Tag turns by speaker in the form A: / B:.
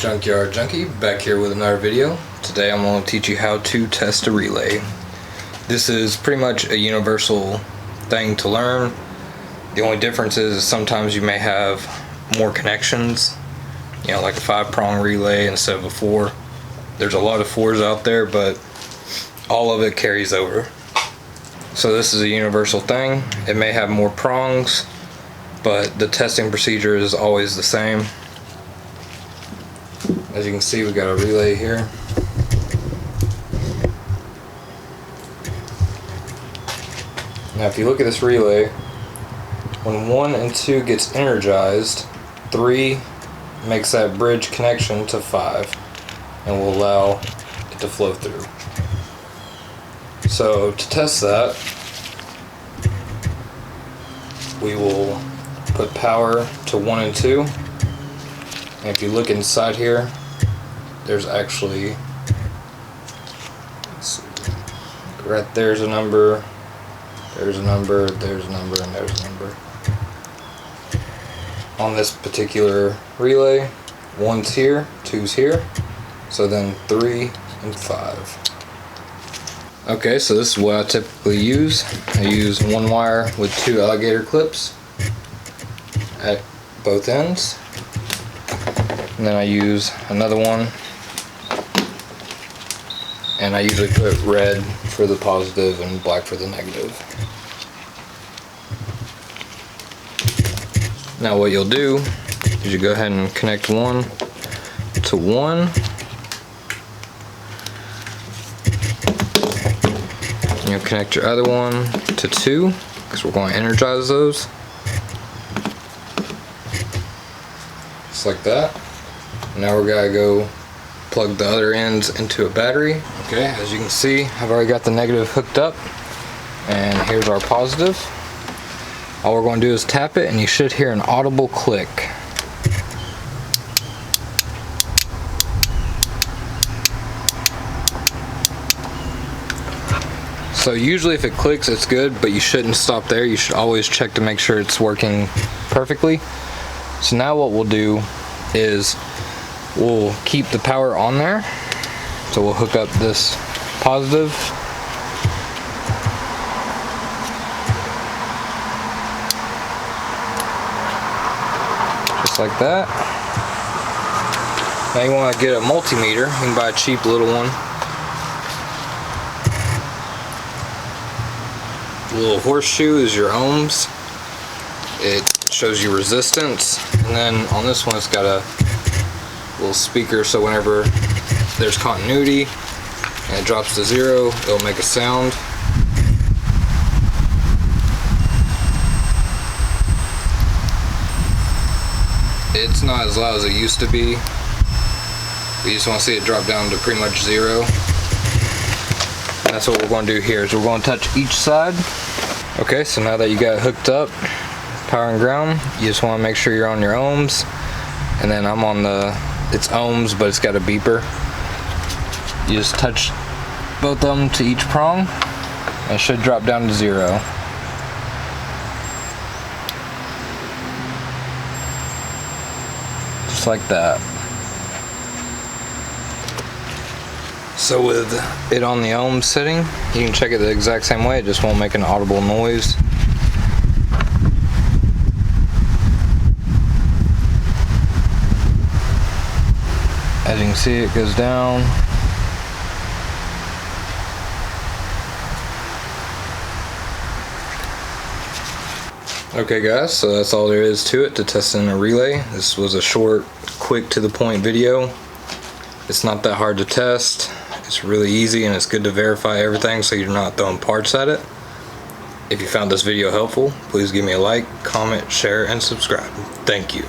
A: Junkyard Junkie back here with another video. Today I'm going to teach you how to test a relay. This is pretty much a universal thing to learn. The only difference is sometimes you may have more connections, you know, like a 5-prong relay instead of a 4. There's a lot of 4s out there, but all of it carries over. So this is a universal thing. It may have more prongs, but the testing procedure is always the same. As you can see, we got a relay here. Now if you look at this relay, when 1 and 2 gets energized, 3 makes that bridge connection to 5 and will allow it to flow through. So to test that, we will put power to 1 and 2, and if you look inside here, there's actually, let's see, right there's a number, there's a number, there's a number, and there's a number. On this particular relay, 1's here, 2's here, so then 3 and 5. Okay, so this is what I typically use. I use 1 wire with 2 alligator clips at both ends, and then I use another one, and I usually put red for the positive and black for the negative. Now what you'll do is you go ahead and connect 1 to 1, and you'll connect your other one to 2 because we're going to energize those, just like that. Now we're gonna go plug the other ends into a battery. Okay, as you can see, I've already got the negative hooked up, and here's our positive. All we're going to do is tap it, and you should hear an audible click. So usually if it clicks, it's good, but you shouldn't stop there. You should always check to make sure it's working perfectly. So now what we'll do is we'll keep the power on there. So we'll hook up this positive. Just like that. Now you want to get a multimeter. You can buy a cheap little one. The little horseshoe is your ohms. It shows you resistance, and then on this one it's got a little speaker, so whenever there's continuity and it drops to 0, it'll make a sound. It's not as loud as it used to be. We just want to see it drop down to pretty much 0. And that's what we're going to do here, is we're going to touch each side. Okay, so now that you got it hooked up, power and ground, you just want to make sure you're on your ohms, and then I'm on it's ohms, but it's got a beeper. You just touch both of them to each prong, and it should drop down to 0. Just like that. So with it on the ohm setting, you can check it the exact same way, it just won't make an audible noise. As you can see, it goes down. Okay guys, so that's all there is to it to testing a relay. This was a short, quick, to the point video. It's not that hard to test. It's really easy, and it's good to verify everything so you're not throwing parts at it. If you found this video helpful, please give me a like, comment, share, and subscribe. Thank you.